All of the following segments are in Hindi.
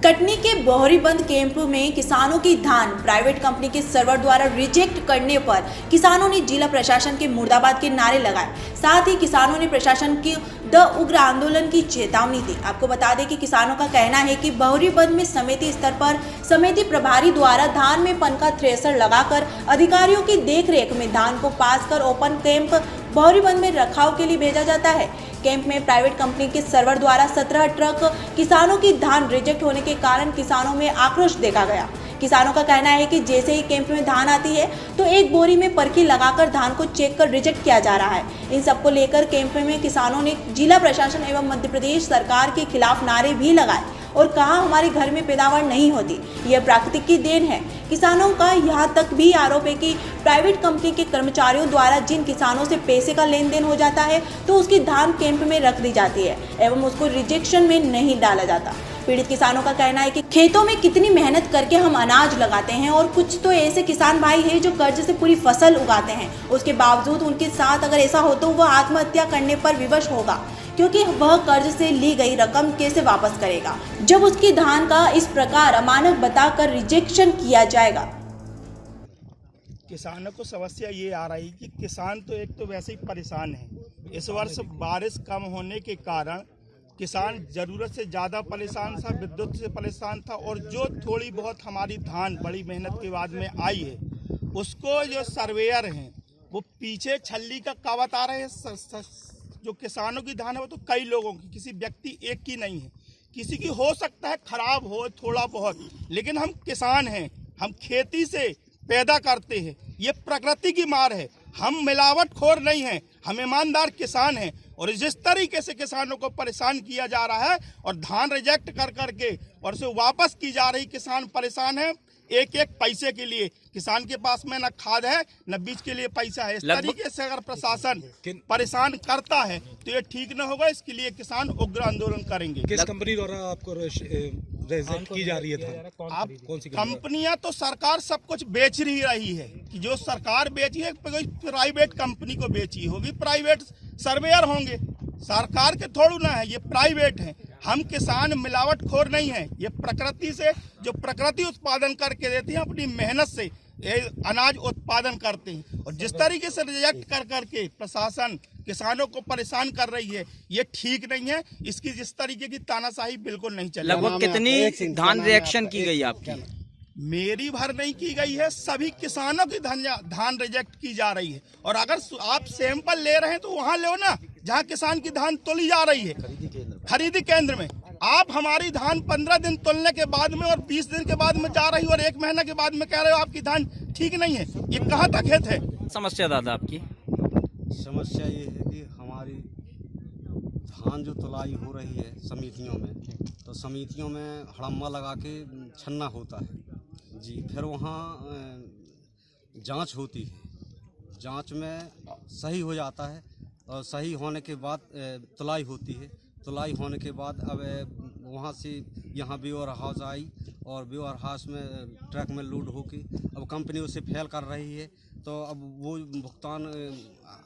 कटनी के बोहरीबंद कैंप में किसानों की धान प्राइवेट कंपनी के सर्वर द्वारा रिजेक्ट करने पर किसानों ने जिला प्रशासन के मुर्दाबाद के नारे लगाए। साथ ही किसानों ने प्रशासन की द उग्र आंदोलन की चेतावनी दी। आपको बता दें कि किसानों का कहना है कि बोहरीबंद में समिति स्तर पर समिति प्रभारी द्वारा धान में पनका थ्रेसर लगाकर अधिकारियों की देखरेख में धान को पास कर ओपन कैंप बोहरीबंद में रखाव के लिए भेजा जाता है। कैंप में प्राइवेट कंपनी के सर्वर द्वारा 17 ट्रक किसानों की धान रिजेक्ट होने के कारण किसानों में आक्रोश देखा गया। किसानों का कहना है कि जैसे ही कैंप में धान आती है तो एक बोरी में परखी लगाकर धान को चेक कर रिजेक्ट किया जा रहा है। इन सबको लेकर कैंप में किसानों ने जिला प्रशासन एवं मध्य प्रदेश सरकार के खिलाफ नारे भी लगाए और कहा हमारे घर में पैदावार नहीं होती, यह प्राकृतिक की देन है। किसानों का यहाँ तक भी आरोप है कि प्राइवेट कंपनी के कर्मचारियों द्वारा जिन किसानों से पैसे का लेन देन हो जाता है तो उसकी धान कैंप में रख दी जाती है एवं उसको रिजेक्शन में नहीं डाला जाता। पीड़ित किसानों का कहना है कि खेतों में कितनी मेहनत करके हम अनाज लगाते हैं और कुछ तो ऐसे किसान भाई हैं जो कर्ज से पूरी फसल उगाते हैं, उसके बावजूद उनके साथ अगर ऐसा हो तो वह आत्महत्या करने पर विवश होगा, क्योंकि वह कर्ज से ली गई रकम कैसे वापस करेगा जब उसकी धान का इस प्रकार अमानक बताकर रिजेक्शन किया जाएगा। किसानों को समस्या ये आ रही कि किसान तो एक तो वैसे ही परेशान है। इस वर्ष बारिश कम होने के कारण किसान ज़रूरत से ज़्यादा परेशान था, विद्युत से परेशान था, और जो थोड़ी बहुत हमारी धान बड़ी मेहनत के बाद में आई है उसको जो सर्वेयर हैं वो पीछे छल्ली का कवत आ रहे हैं। जो किसानों की धान है वो तो कई लोगों की, किसी व्यक्ति एक की नहीं है। किसी की हो सकता है खराब हो थोड़ा बहुत, लेकिन हम किसान हैं, हम खेती से पैदा करते हैं, ये प्रकृति की मार है। हम मिलावटखोर नहीं हैं, हम ईमानदार किसान हैं। और जिस तरीके से किसानों को परेशान किया जा रहा है और धान रिजेक्ट कर करके और उसे वापस की जा रही, किसान परेशान है एक एक पैसे के लिए। किसान के पास में न खाद है न बीज के लिए पैसा है। इस तरीके से अगर प्रशासन परेशान करता है तो ये ठीक न होगा। इसके लिए किसान उग्र आंदोलन करेंगे। किस कंपनी द्वारा आपको रिजेक्ट की जा रही है? आप कौन सी कंपनियां तो सरकार सब कुछ बेच रही है कि जो सरकार बेची है कोई प्राइवेट कंपनी को बेची होगी, प्राइवेट सर्वेयर होंगे, सरकार के थोड़ू ना है, ये प्राइवेट हैं। हम किसान मिलावटखोर नहीं हैं, ये प्रकृति से जो प्रकृति उत्पादन करके देती है अपनी मेहनत से अनाज उत्पादन करते हैं। और जिस तरीके से रिजेक्ट कर करके प्रशासन किसानों को परेशान कर रही है ये ठीक नहीं है। इसकी जिस तरीके की तानाशाही बिल्कुल नहीं चलेगी। लगभग कितनी धान रिजेक्शन की गई आपकी? मेरी भर नहीं की गई है, सभी किसानों की धान रिजेक्ट की जा रही है। और अगर आप सैंपल ले रहे हैं तो वहां लो ना जहां किसान की धान तोली जा रही है, खरीदी केंद्र में। आप हमारी धान 15 दिन तोलने के बाद में और 20 दिन के बाद में जा रही हो और 1 महीना के बाद में कह रहे हो आपकी धान ठीक नहीं है, ये कहाँ तक हित है? समस्या दादा आपकी? समस्या ये है कि हमारी धान जो तुलाई हो रही है समितियों में, तो समितियों में हड़म्मा लगा के छन्ना होता है जी, फिर वहाँ जांच होती है, जांच में सही हो जाता है और सही होने के बाद तुलाई होती है। तुलाई होने के बाद अब वहाँ से यहाँ वेयर हाउस आई और वेयर हाउस में ट्रक में लोड होके अब कंपनी उसे फेल कर रही है। तो अब वो भुगतान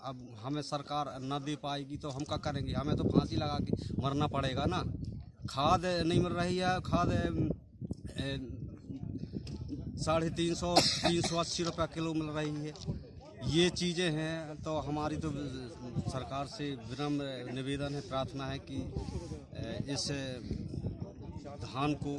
अब हमें सरकार न दे पाएगी तो हम क्या करेंगे? हमें तो फांसी लगा के मरना पड़ेगा ना। खाद नहीं मिल रही है, खाद 350-380 रुपये किलो मिल रही है। ये चीज़ें हैं तो हमारी तो सरकार से विनम्र निवेदन है, प्रार्थना है कि इस धान को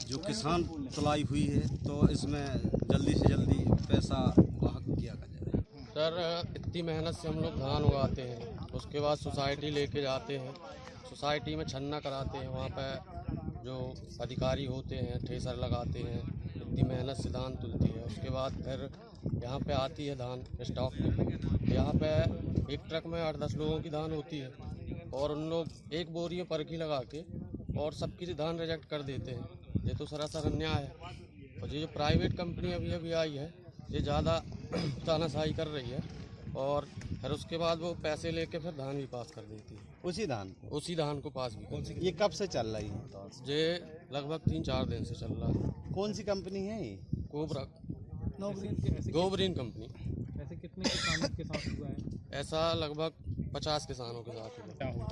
जो किसान तुलाई हुई है तो इसमें जल्दी से जल्दी पैसा वाहक किया जाए। सर इतनी मेहनत से हम लोग धान उगाते हैं, उसके बाद सोसाइटी लेके जाते हैं, सोसाइटी में छन्ना कराते हैं, वहाँ पे जो अधिकारी होते हैं ठेसर लगाते हैं, इतनी मेहनत से धान तुलती है। उसके बाद फिर यहाँ पे आती है धान स्टॉक में, यहाँ पे एक ट्रक में 8-10 लोगों की धान होती है और उन लोग एक बोरी में परखी लगा के और सबकी धान रिजेक्ट कर देते हैं। ये तो सरासर अन्याय है। और ये जो प्राइवेट कंपनी अभी आई है ये ज़्यादा तानाशाही कर रही है और फिर उसके बाद वो पैसे लेके फिर धान भी पास कर देती है। उसी धान को पास भी कर देती है। ये कब से चल रही है? ये लगभग 3-4 दिन से चल रहा है। कौन सी कंपनी है ये? गोबरीन कंपनी। ऐसे कितने किसानों के साथ हुआ है? ऐसा लगभग 50 किसानों के साथ हुआ।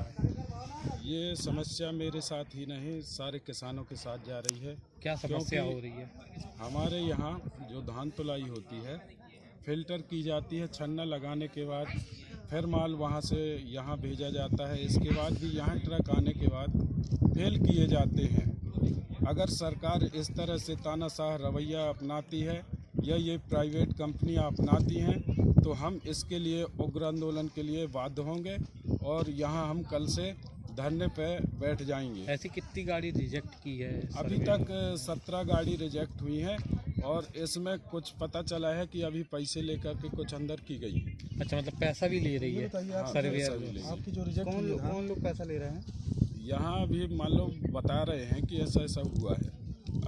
ये समस्या मेरे साथ ही नहीं सारे किसानों के साथ जा रही है। क्या समस्या क्योंकि हो रही है? हमारे यहाँ जो धान तुलाई होती है फिल्टर की जाती है, छन्ना लगाने के बाद फिर माल वहाँ से यहाँ भेजा जाता है। इसके बाद भी यहाँ ट्रक आने के बाद फेल किए जाते हैं। अगर सरकार इस तरह से तानाशाह रवैया अपनाती है या ये प्राइवेट कंपनियां अपनाती हैं तो हम इसके लिए उग्र आंदोलन के लिए बाध्य होंगे और यहाँ हम कल से धरने पे बैठ जाएंगे। ऐसी कितनी गाड़ी रिजेक्ट की है? अभी तक 17 गाड़ी रिजेक्ट हुई हैं और इसमें कुछ पता चला है कि अभी पैसे लेकर के कुछ अंदर की गई। अच्छा, मतलब पैसा भी ले रही है सर्वेयर? आपकी जो रिजेक्ट कौन लोग पैसा ले रहे हैं? यहाँ अभी मान लो बता रहे हैं कि ऐसा ऐसा हुआ है,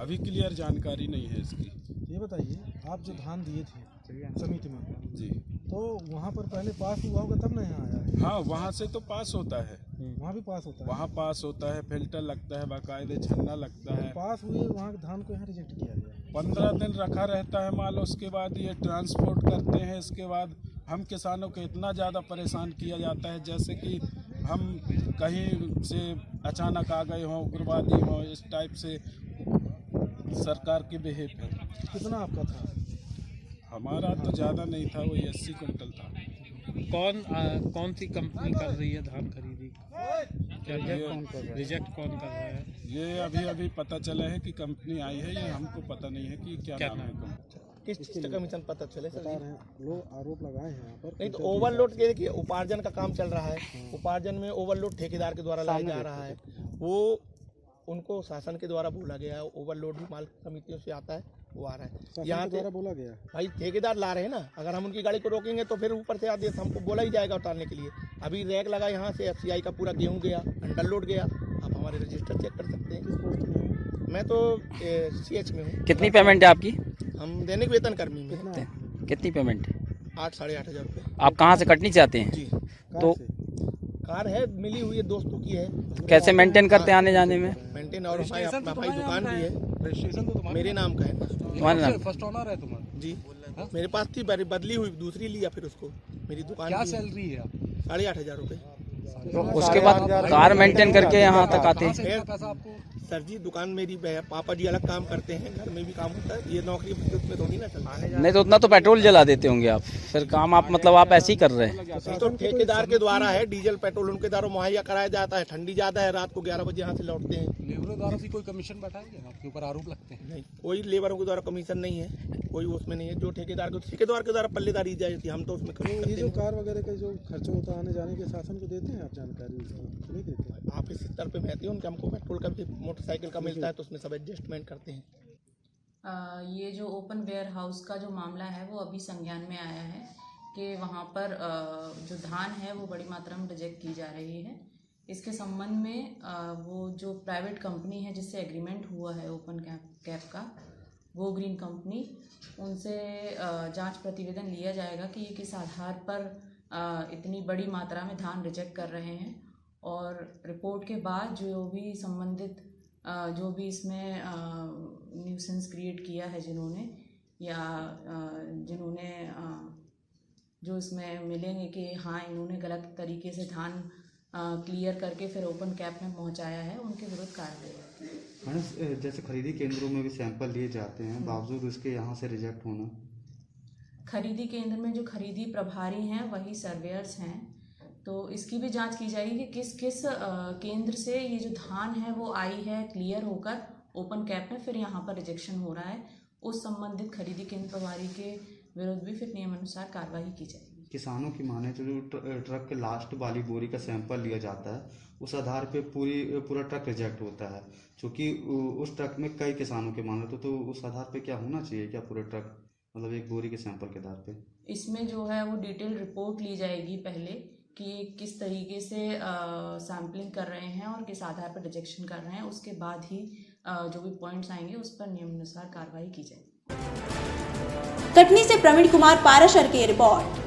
अभी क्लियर जानकारी नहीं है इसकी। ये बताइए, आप जो धान दिए थे समिति में जी, तो वहाँ पर पहले पास हुआ होगा तब ना यहाँ आया है? हाँ वहाँ से तो पास होता है, वहाँ भी पास होता है? वहाँ पास होता है, फिल्टर लगता है, बाकायदे छन्ना लगता है। पास हुए वहाँ के धान को यहाँ रिजेक्ट किया गया? 15 दिन रखा रहता है माल, उसके बाद ये ट्रांसपोर्ट करते हैं। इसके बाद हम किसानों को इतना ज़्यादा परेशान किया जाता है जैसे कि हम कहीं से अचानक आ गए हों, उग्रवादी हों, इस टाइप से सरकार के बिहेव है। कितना आपका था? हमारा तो ज़्यादा नहीं था, वही 80 कुंटल था। कौन सी कंपनी कर रही है धान खरीदी? रिजेक्ट कौन कर रहा है? ये अभी पता चला है कि कंपनी आई है, ये हमको पता नहीं है कि क्या नाम है कंपनी। किस चीज़ का कमीशन पता चले सर? लोग आरोप लगाए हैं यहाँ पर। नहीं तो ओवरलोड के देखिए उपार्जन का काम चल रहा है, उपार्जन में ओवरलोड ठेकेदार के द्वारा लाया जा रहा है। वो उनको शासन के द्वारा बोला गया है, ओवरलोड भी माल समितियों से आता है, वो आ रहा है। यहाँ से बोला गया भाई ठेकेदार ला रहे हैं ना, अगर हम उनकी गाड़ी को रोकेंगे तो फिर ऊपर से आदेश हमको बोला ही जाएगा उतारने के लिए। अभी रैक लगा यहाँ से, FCI का पूरा गेहूँ गया, अंडर लोड गया। आप हमारे रजिस्टर चेक कर सकते हैं। मैं तो CH में हूँ। कितनी पेमेंट है आपकी? हम दैनिक वेतन कर्मी में। कितनी पेमेंट है? 8-8.5 हज़ार रुपये। आप कहाँ से कटनी चाहते हैं? जी, तो कार है, मिली हुई है, दोस्तों की है। कैसे मेंटेन करते हैं आने जाने में? मेंटेन और हमारी दुकान भी है, रजिस्ट्रेशन तो मेरे नाम का है। तुम्हारा फर्स्ट ओनर है तुम्हारा? जी, मेरे पास थी, बदली हुई, दूसरी लिया फिर उसको। मेरी दुकान क्या सैलरी है? 8.5 हज़ार रुपये। तो उसके बाद कार मेंटेन करके यहाँ तक आते हैं। पैसा आपको? सर जी, दुकान मेरी पापा जी अलग काम करते हैं, घर में भी काम होता है, ये नौकरी में थोड़ी ना चलता है। नहीं तो उतना तो पेट्रोल जला देते होंगे आप, फिर काम आप मतलब आप ऐसे ही कर रहे हैं। तो ठेकेदार के द्वारा है, डीजल पेट्रोल उनके द्वारा मुहैया कराया जाता है। ठंडी ज़्यादा है, रात को 11 बजे यहाँ से लौटते हैं। लेबरों द्वारा भी कोई कमीशन बैठाएंगे? आपके ऊपर आरोप लगते हैं? नहीं, कोई लेबरों के द्वारा कमीशन नहीं है, कोई उसमें नहीं है। जो ठेकेदार के द्वारा पल्लेदारी जाती है, हम तो उसमें ये जो कार वगैरह का जो खर्चा होता है आने जाने के शासन को देते हैं आप जानकारी? नहीं देते? आप इस स्तर पे बहते हैं, उनके हमको पेट्रोल का भी मोटरसाइकिल का मिलता है तो उसमें सब एडजस्टमेंट करते हैं। ये जो ओपन वेयर हाउस का जो मामला है वो अभी संज्ञान में आया है कि वहाँ पर जो धान है वो बड़ी मात्रा में रिजेक्ट की जा रही है। इसके संबंध में वो जो प्राइवेट कंपनी है जिससे एग्रीमेंट हुआ है ओपन कैप का, वो ग्रीन कंपनी, उनसे जांच प्रतिवेदन लिया जाएगा कि ये किस आधार पर इतनी बड़ी मात्रा में धान रिजेक्ट कर रहे हैं। और रिपोर्ट के बाद जो भी संबंधित जो भी इसमें न्यूसेंस क्रिएट किया है जिन्होंने या जिन्होंने जो इसमें मिलेंगे कि हाँ इन्होंने गलत तरीके से धान क्लियर करके फिर ओपन कैप में पहुंचाया है, उनके विरुद्ध कार्रवाई होगी। मैडम, जैसे खरीदी केंद्रों में भी सैंपल लिए जाते हैं, बावजूद उसके यहाँ से रिजेक्ट होना? खरीदी केंद्र में जो खरीदी प्रभारी हैं वही सर्वेयर्स हैं, तो इसकी भी जांच की जाएगी कि किस किस केंद्र से ये जो धान है वो आई है क्लियर होकर ओपन कैप में, फिर यहाँ पर रिजेक्शन हो रहा है। उस संबंधित खरीदी केंद्र प्रभारी के विरुद्ध भी फिर नियमानुसार कार्रवाई की जाएगी। किसानों की माने तो जो ट्रक के लास्ट वाली बोरी का सैंपल लिया जाता है, उस आधार पे पूरा ट्रक रिजेक्ट होता है, क्योंकि उस ट्रक में कई किसानों के माने तो उस आधार पे क्या होना चाहिए? क्या पूरा ट्रक मतलब एक बोरी के सैंपल के आधार पे? इसमें जो है वो डिटेल रिपोर्ट ली जाएगी पहले कि किस तरीके से सैम्पलिंग कर रहे हैं और किस आधार पर रिजेक्शन कर रहे हैं, उसके बाद ही जो भी पॉइंट्स आएंगे उस पर नियमानुसार कार्रवाई की जाएगी। कटनी से प्रवीण कुमार पाराशर की रिपोर्ट।